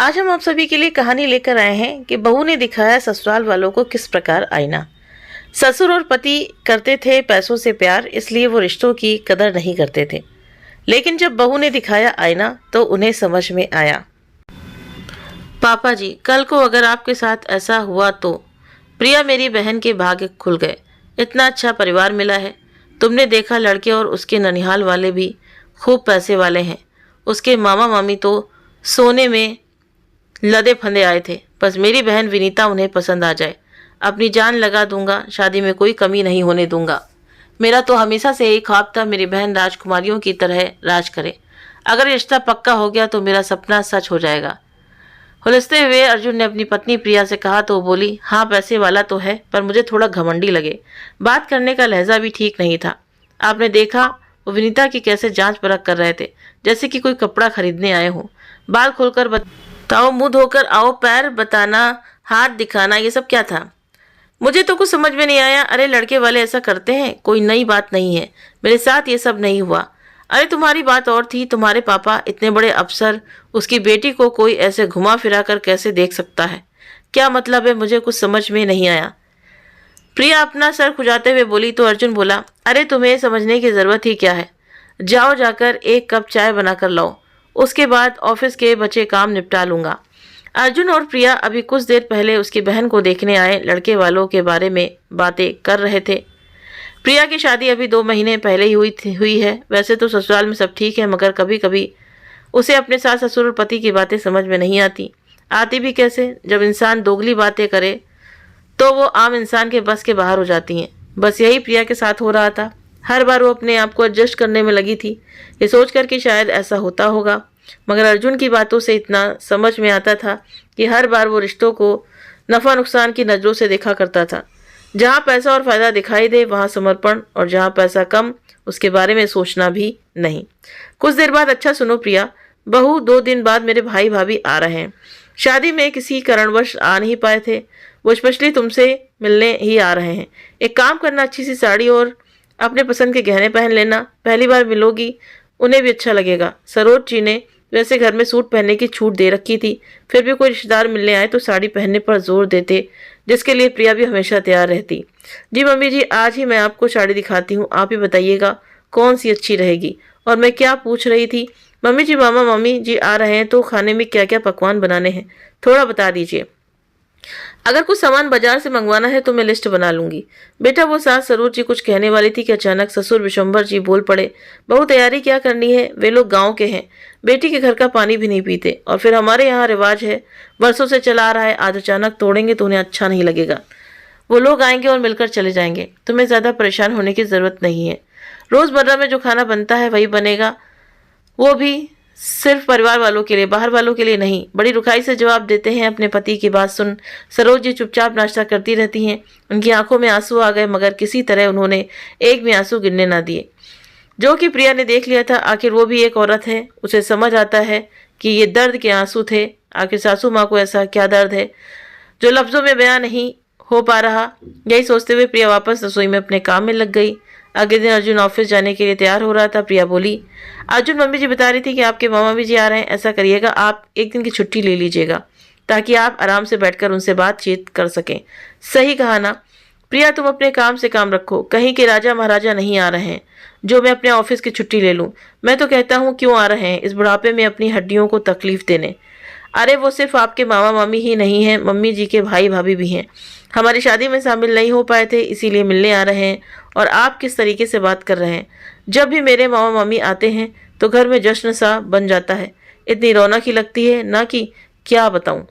आज हम आप सभी के लिए कहानी लेकर आए हैं कि बहू ने दिखाया ससुराल वालों को किस प्रकार आईना। ससुर और पति करते थे पैसों से प्यार, इसलिए वो रिश्तों की कदर नहीं करते थे। लेकिन जब बहू ने दिखाया आईना तो उन्हें समझ में आया। पापा जी, कल को अगर आपके साथ ऐसा हुआ तो। प्रिया, मेरी बहन के भाग्य खुल गए। इतना अच्छा परिवार मिला है। तुमने देखा, लड़के और उसके ननिहाल वाले भी खूब पैसे वाले हैं। उसके मामा मामी तो सोने में लदे फंदे आए थे। बस मेरी बहन विनीता उन्हें पसंद आ जाए, अपनी जान लगा दूंगा, शादी में कोई कमी नहीं होने दूंगा। मेरा तो हमेशा से यही ख्वाब था, मेरी बहन राजकुमारियों की तरह राज करे। अगर रिश्ता पक्का हो गया तो मेरा सपना सच हो जाएगा। हुलसते हुए अर्जुन ने अपनी पत्नी प्रिया से कहा तो वो बोली, हाँ पैसे वाला तो है, पर मुझे थोड़ा घमंडी लगे। बात करने का लहजा भी ठीक नहीं था। आपने देखा वो विनीता की कैसे जांच परख कर रहे थे, जैसे कि कोई कपड़ा खरीदने आए हों। बाल खोलकर बताओ, मुंह धोकर आओ, पैर बताना, हाथ दिखाना, ये सब क्या था? मुझे तो कुछ समझ में नहीं आया। अरे लड़के वाले ऐसा करते हैं, कोई नई बात नहीं है। मेरे साथ ये सब नहीं हुआ। अरे तुम्हारी बात और थी। तुम्हारे पापा इतने बड़े अफसर, उसकी बेटी को कोई ऐसे घुमा फिरा कर कैसे देख सकता है? क्या मतलब है? मुझे कुछ समझ में नहीं आया। प्रिया अपना सर खुजाते हुए बोली तो अर्जुन बोला, अरे तुम्हें समझने की जरूरत ही क्या है? जाओ, जाकर एक कप चाय बनाकर लाओ, उसके बाद ऑफिस के बचे काम निपटा लूंगा। अर्जुन और प्रिया अभी कुछ देर पहले उसकी बहन को देखने आए लड़के वालों के बारे में बातें कर रहे थे। प्रिया की शादी अभी 2 महीने पहले ही हुई है। वैसे तो ससुराल में सब ठीक है, मगर कभी कभी उसे अपने सास ससुर और पति की बातें समझ में नहीं आती। आती भी कैसे? जब इंसान दोगली बातें करे तो वो आम इंसान के बस के बाहर हो जाती हैं। बस यही प्रिया के साथ हो रहा था। हर बार वो अपने आप को एडजस्ट करने में लगी थी, ये सोचकर कि शायद ऐसा होता होगा। मगर अर्जुन की बातों से इतना समझ में आता था कि हर बार वो रिश्तों को नफा नुकसान की नज़रों से देखा करता था। जहाँ पैसा और फायदा दिखाई दे वहाँ समर्पण, और जहाँ पैसा कम उसके बारे में सोचना भी नहीं। कुछ देर बाद, अच्छा सुनो प्रिया, बहू 2 दिन बाद मेरे भाई भाभी आ रहे हैं। शादी में किसी कारणवश आ नहीं पाए थे, वो स्पेशली तुमसे मिलने ही आ रहे हैं। एक काम करना, अच्छी सी साड़ी और अपने पसंद के गहने पहन लेना। पहली बार मिलोगी, उन्हें भी अच्छा लगेगा। सरोज जी ने वैसे घर में सूट पहनने की छूट दे रखी थी, फिर भी कोई रिश्तेदार मिलने आए तो साड़ी पहनने पर जोर देते, जिसके लिए प्रिया भी हमेशा तैयार रहती। जी मम्मी जी, आज ही मैं आपको साड़ी दिखाती हूँ, आप ही बताइएगा कौन सी अच्छी रहेगी। और मैं क्या पूछ रही थी, मम्मी जी, मामा मम्मी जी आ रहे हैं तो खाने में क्या क्या पकवान बनाने हैं, थोड़ा बता दीजिए। अगर कुछ सामान बाजार से मंगवाना है तो मैं लिस्ट बना लूंगी। बेटा, वो सास सरोज जी कुछ कहने वाली थी कि अचानक ससुर विशंबर जी बोल पड़े, बहू तैयारी क्या करनी है? वे लोग गांव के हैं, बेटी के घर का पानी भी नहीं पीते, और फिर हमारे यहाँ रिवाज है, वर्षों से चला आ रहा है, आज अचानक तोड़ेंगे तो उन्हें अच्छा नहीं लगेगा। वो लोग आएंगे और मिलकर चले जाएंगे। तुम्हें ज्यादा परेशान होने की जरूरत नहीं है। रोजमर्रा में जो खाना बनता है वही बनेगा, वो भी सिर्फ परिवार वालों के लिए, बाहर वालों के लिए नहीं। बड़ी रुखाई से जवाब देते हैं। अपने पति की बात सुन सरोज जी चुपचाप नाश्ता करती रहती हैं। उनकी आंखों में आंसू आ गए, मगर किसी तरह उन्होंने एक भी आंसू गिरने ना दिए। जो कि प्रिया ने देख लिया था, आखिर वो भी एक औरत है, उसे समझ आता है कि ये दर्द के आंसू थे। आखिर सासू माँ को ऐसा क्या दर्द है जो लफ्जों में बयां नहीं हो पा रहा। यही सोचते हुए प्रिया वापस रसोई में अपने काम में लग गई। अगले दिन अर्जुन ऑफिस जाने के लिए तैयार हो रहा था। प्रिया बोली, अर्जुन, मम्मी जी बता रही थी कि आपके मामा भी जी आ रहे हैं। ऐसा करिएगा, आप एक दिन की छुट्टी ले लीजिएगा ताकि आप आराम से बैठकर उनसे बातचीत कर सकें। सही कहा ना प्रिया, तुम अपने काम से काम रखो। कहीं के राजा महाराजा नहीं आ रहे हैं जो मैं अपने ऑफिस की छुट्टी ले लूं। मैं तो कहता हूँ, क्यों आ रहे हैं इस बुढ़ापे में अपनी हड्डियों को तकलीफ देने? अरे वो सिर्फ आपके मामा मामी ही नहीं हैं, मम्मी जी के भाई भाभी भी हैं। हमारी शादी में शामिल नहीं हो पाए थे, इसीलिए मिलने आ रहे हैं। और आप किस तरीके से बात कर रहे हैं? जब भी मेरे मामा मामी आते हैं तो घर में जश्न सा बन जाता है, इतनी रौनक ही लगती है ना कि क्या बताऊं।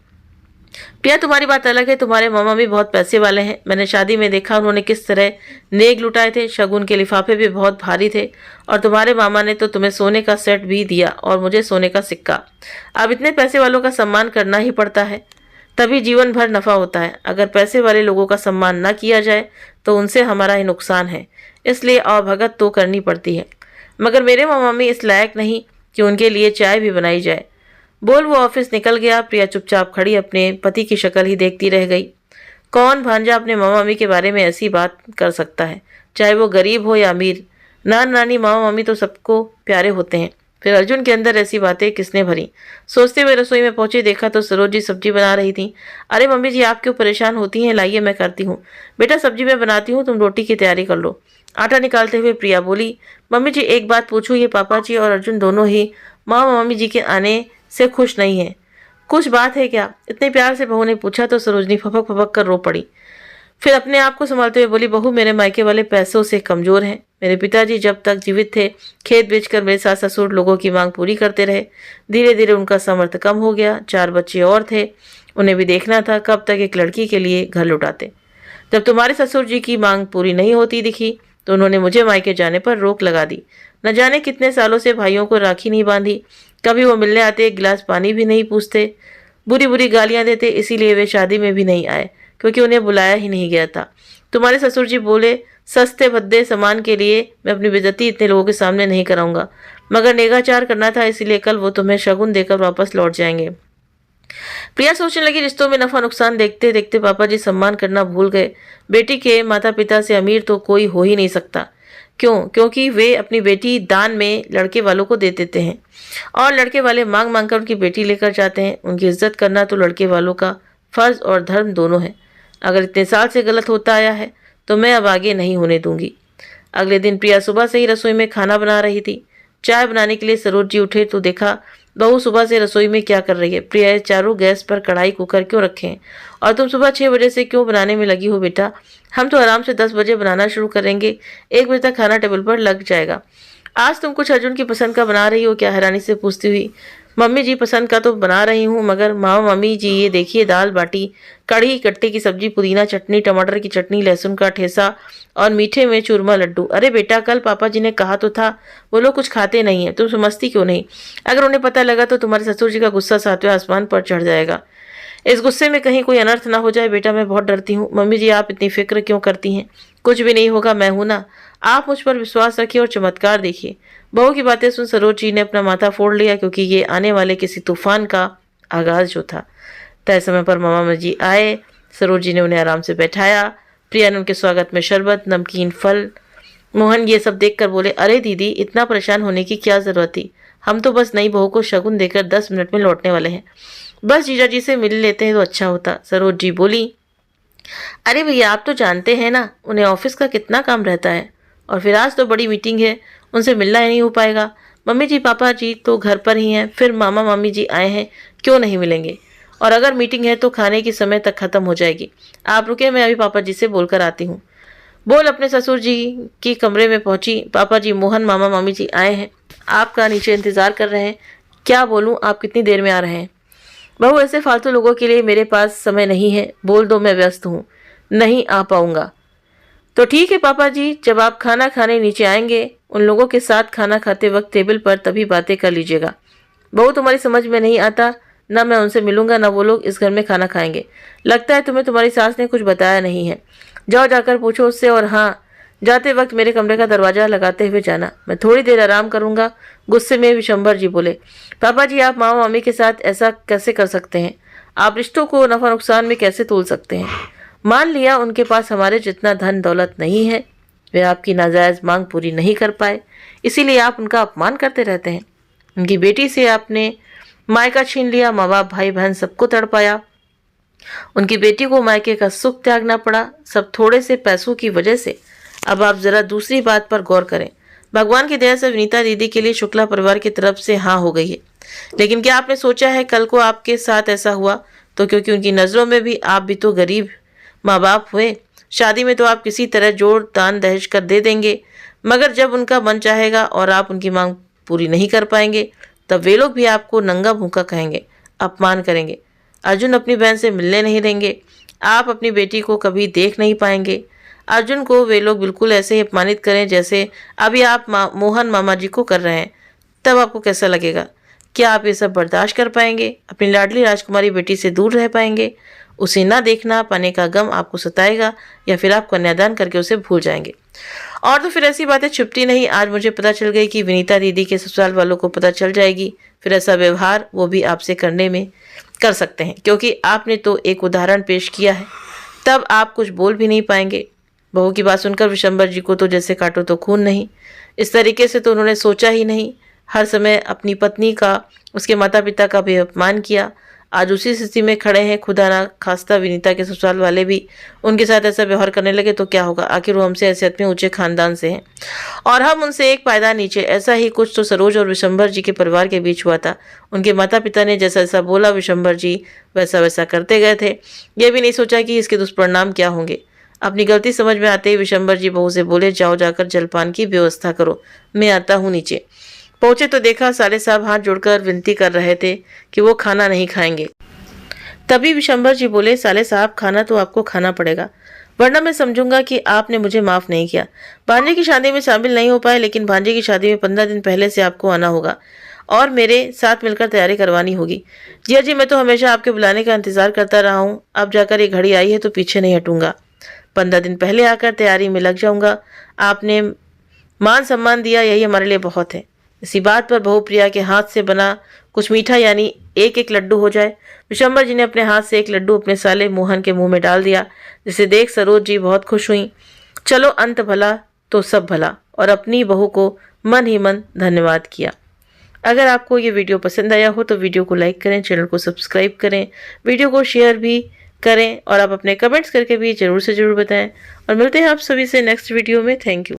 प्रिया, तुम्हारी बात अलग है। तुम्हारे मामा भी बहुत पैसे वाले हैं। मैंने शादी में देखा उन्होंने किस तरह नेक लुटाए थे। शगुन के लिफाफे भी बहुत भारी थे, और तुम्हारे मामा ने तो तुम्हें सोने का सेट भी दिया और मुझे सोने का सिक्का। अब इतने पैसे वालों का सम्मान करना ही पड़ता है, तभी जीवन भर नफा होता है। अगर पैसे वाले लोगों का सम्मान न किया जाए तो उनसे हमारा ही नुकसान है, इसलिए अवभगत तो करनी पड़ती है। मगर मेरे मामा मामी इस लायक नहीं कि उनके लिए चाय भी बनाई जाए। बोल वो ऑफिस निकल गया। प्रिया चुपचाप खड़ी अपने पति की शक्ल ही देखती रह गई। कौन भांजा अपने मामा मामी के बारे में ऐसी बात कर सकता है, चाहे वो गरीब हो या अमीर। नाना नानी मामा मामी तो सबको प्यारे होते हैं, फिर अर्जुन के अंदर ऐसी बातें किसने भरी। सोचते हुए रसोई में पहुंचे, देखा तो सरोज जी सब्जी बना रही थी। अरे मम्मी जी, आप क्यों परेशान होती हैं, लाइए मैं करती हूँ। बेटा सब्जी मैं बनाती हूँ, तुम रोटी की तैयारी कर लो। आटा निकालते हुए प्रिया बोली, मम्मी जी एक बात पूछूं, ये पापा जी और अर्जुन दोनों ही माँ मम्मी जी के आने से खुश नहीं है। कुछ बात है क्या? इतने प्यार से बहू ने पूछा तो सरोजनी फपक फपक कर रो पड़ी। फिर अपने आप को संभालते हुए बोली, बहू मेरे मायके वाले पैसों से कमजोर हैं। मेरे पिताजी जब तक जीवित थे खेत बेचकर मेरे सास ससुर लोगों की मांग पूरी करते रहे। धीरे धीरे उनका सामर्थ्य कम हो गया। 4 बच्चे और थे, उन्हें भी देखना था। कब तक एक लड़की के लिए घर लुटाते। जब तुम्हारे ससुर जी की मांग पूरी नहीं होती दिखी तो उन्होंने मुझे मायके जाने पर रोक लगा दी। न जाने कितने सालों से भाइयों को राखी नहीं बांधी। कभी वो मिलने आते एक गिलास पानी भी नहीं पूछते, बुरी बुरी गालियां देते। इसीलिए वे शादी में भी नहीं आए, क्योंकि उन्हें बुलाया ही नहीं गया था। तुम्हारे ससुर जी बोले, सस्ते भद्दे सामान के लिए मैं अपनी बेइज्जती इतने लोगों के सामने नहीं कराऊंगा, मगर नेगाचार करना था, इसलिए कल वो तुम्हें शगुन देकर वापस लौट जाएंगे। प्रिया सोचने लगी, रिश्तों में नफा नुकसान देखते देखते पापा जी सम्मान करना भूल गए। बेटी के माता पिता से अमीर तो कोई हो ही नहीं सकता। क्यों? क्योंकि वे अपनी बेटी दान में लड़के वालों को दे देते हैं और लड़के वाले मांग मांग कर उनकी बेटी लेकर जाते हैं। उनकी इज्जत करना तो लड़के वालों का फर्ज और धर्म दोनों है। अगर इतने साल से गलत होता आया है तो मैं अब आगे नहीं होने दूंगी। अगले दिन प्रिया सुबह से ही रसोई में खाना बना रही थी। चाय बनाने के लिए सरोज जी उठे तो देखा बहू सुबह से रसोई में क्या कर रही है। प्रिया, चारों गैस पर कढ़ाई कुकर क्यों रखे हैं और तुम सुबह 6 बजे से क्यों बनाने में लगी हो? बेटा हम तो आराम से 10 बजे बनाना शुरू करेंगे, 1 बजे तक खाना टेबल पर लग जाएगा। आज तुम कुछ अर्जुन की पसंद का बना रही हो क्या? हैरानी से पूछती हुई। मम्मी जी पसंद का तो बना रही हूँ, मगर माँ मम्मी जी ये देखिए, दाल बाटी, कढ़ी, कट्टे की सब्जी, पुदीना चटनी, टमाटर की चटनी, लहसुन का ठेसा और मीठे में चूरमा लड्डू। अरे बेटा, कल पापा जी ने कहा तो था वो लोग कुछ खाते नहीं है, तुम समझती क्यों नहीं? अगर उन्हें पता लगा तो तुम्हारे ससुर जी का गुस्सा 7वें आसमान पर चढ़ जाएगा। इस गुस्से में कहीं कोई अनर्थ ना हो जाए। बेटा मैं बहुत डरती हूँ। मम्मी जी आप इतनी फिक्र क्यों करती हैं? कुछ भी नहीं होगा, मैं हूं ना। आप मुझ पर विश्वास रखिए और चमत्कार देखिए। बहू की बातें सुन सरोज जी ने अपना माथा फोड़ लिया, क्योंकि ये आने वाले किसी तूफान का आगाज जो था। तय समय पर मामा जी आए। सरोज जी ने उन्हें आराम से बैठाया। प्रिया ने उनके स्वागत में शरबत, नमकीन, फल, मोहन ये सब देखकर बोले, अरे दीदी इतना परेशान होने की क्या जरूरत थी? हम तो बस नई बहू को शगुन देकर 10 मिनट में लौटने वाले हैं। बस जीजा जी से मिल लेते हैं तो अच्छा होता। सरोज जी बोली, अरे भैया आप तो जानते हैं ना उन्हें ऑफिस का कितना काम रहता है, और फिर आज तो बड़ी मीटिंग है, उनसे मिलना ही नहीं हो पाएगा। मम्मी जी पापा जी तो घर पर ही हैं, फिर मामा मम्मी जी आए हैं, क्यों नहीं मिलेंगे? और अगर मीटिंग है तो खाने की समय तक खत्म हो जाएगी। आप रुके, मैं अभी पापा जी से बोलकर आती हूँ। बोल अपने ससुर जी की कमरे में पहुंची। पापा जी, मोहन मामा मामी जी आए हैं, आपका नीचे इंतजार कर रहे हैं। क्या बोलूं, आप कितनी देर में आ रहे हैं? बहू ऐसे फालतू लोगों के लिए मेरे पास समय नहीं है, बोल दो मैं व्यस्त हूँ, नहीं आ पाऊंगा। तो ठीक है पापा जी, जब आप खाना खाने नीचे आएंगे उन लोगों के साथ खाना खाते वक्त टेबल पर तभी बातें कर लीजिएगा। बहू तुम्हारी समझ में नहीं आता, ना मैं उनसे मिलूंगा ना वो लोग इस घर में खाना खाएंगे। लगता है तुम्हें तुम्हारी सास ने कुछ बताया नहीं है। जाओ जाकर पूछो उससे, और हाँ जाते वक्त मेरे कमरे का दरवाजा लगाते हुए जाना, मैं थोड़ी देर आराम करूंगा। गुस्से में विशंबर जी बोले, पापा जी आप मामा मामी के साथ ऐसा कैसे कर सकते हैं? आप रिश्तों को नफा नुकसान में कैसे तोल सकते हैं? मान लिया उनके पास हमारे जितना धन दौलत नहीं है, वे आपकी नाजायज मांग पूरी नहीं कर पाए, इसीलिए आप उनका अपमान करते रहते हैं। उनकी बेटी से आपने मायका छीन लिया, माँ बाप भाई बहन सबको तड़पाया, उनकी बेटी को मायके का सुख त्यागना पड़ा, सब थोड़े से पैसों की वजह से। अब आप जरा दूसरी बात पर गौर करें। भगवान की दया से विनीता दीदी के लिए शुक्ला परिवार की तरफ से हाँ हो गई है, लेकिन क्या आपने सोचा है कल को आपके साथ ऐसा हुआ तो? क्योंकि उनकी नज़रों में भी आप भी तो गरीब माँ बाप हुए। शादी में तो आप किसी तरह जोड़ दान दहेज कर दे देंगे, मगर जब उनका मन चाहेगा और आप उनकी मांग पूरी नहीं कर पाएंगे तब वे लोग भी आपको नंगा भूखा कहेंगे, अपमान करेंगे। अर्जुन अपनी बहन से मिलने नहीं देंगे, आप अपनी बेटी को कभी देख नहीं पाएंगे। अर्जुन को वे लोग बिल्कुल ऐसे ही अपमानित करें जैसे अभी आप मोहन मामा जी को कर रहे हैं, तब आपको कैसा लगेगा? क्या आप ये सब बर्दाश्त कर पाएंगे? अपनी लाडली राजकुमारी बेटी से दूर रह पाएंगे? उसे ना देखना पाने का गम आपको सताएगा, या फिर आप कन्यादान करके उसे भूल जाएंगे? और तो फिर ऐसी बातें छुपती नहीं। आज मुझे पता चल गई कि विनीता दीदी के ससुराल वालों को पता चल जाएगी, फिर ऐसा व्यवहार वो भी आपसे करने में कर सकते हैं, क्योंकि आपने तो एक उदाहरण पेश किया है। तब आप कुछ बोल भी नहीं पाएंगे। बहू की बात सुनकर विशंबर जी को तो जैसे काटो तो खून नहीं, इस तरीके से तो उन्होंने सोचा ही नहीं। हर समय अपनी पत्नी का, उसके माता पिता का भी अपमान किया। आज उसी स्थिति में खड़े हैं। खुदा ना खास्ता विनीता के ससुराल वाले भी उनके साथ ऐसा व्यवहार करने लगे तो क्या होगा? आखिर वो हमसे हैसियत में ऊंचे खानदान से हैं और हम उनसे एक पायदान नीचे। ऐसा ही कुछ तो सरोज और विशंबर जी के परिवार के बीच हुआ था। उनके माता पिता ने जैसा जैसा बोला विशंबर जी वैसा वैसा करते गए थे। ये भी नहीं सोचा कि इसके दुष्परिणाम क्या होंगे। अपनी गलती समझ में आते ही विशंबर जी बहू से बोले, जाओ जाकर जलपान की व्यवस्था करो, मैं आता हूँ नीचे। पहुंचे तो देखा साले साहब हाथ जोड़कर विनती कर रहे थे कि वो खाना नहीं खाएंगे। तभी विशंबर जी बोले, साले साहब खाना तो आपको खाना पड़ेगा, वरना मैं समझूंगा कि आपने मुझे माफ नहीं किया। भांजे की शादी में शामिल नहीं हो पाए, लेकिन भांजे की शादी में 15 दिन पहले से आपको आना होगा और मेरे साथ मिलकर तैयारी करवानी होगी। जिया जी, मैं तो हमेशा आपके बुलाने का इंतजार करता रहा हूँ, अब जाकर ये घड़ी आई है तो पीछे नहीं हटूंगा। 15 दिन पहले आकर तैयारी में लग जाऊंगा। आपने मान सम्मान दिया, यही हमारे लिए बहुत है। इसी बात पर बहू प्रिया के हाथ से बना कुछ मीठा यानी एक एक लड्डू हो जाए। विशंबर जी ने अपने हाथ से एक लड्डू अपने साले मोहन के मुंह में डाल दिया, जिसे देख सरोज जी बहुत खुश हुई। चलो अंत भला तो सब भला, और अपनी बहू को मन ही मन धन्यवाद किया। अगर आपको ये वीडियो पसंद आया हो तो वीडियो को लाइक करें, चैनल को सब्सक्राइब करें, वीडियो को शेयर भी करें और आप अपने कमेंट्स करके भी ज़रूर से ज़रूर बताएं। और मिलते हैं आप सभी से नेक्स्ट वीडियो में। Thank you.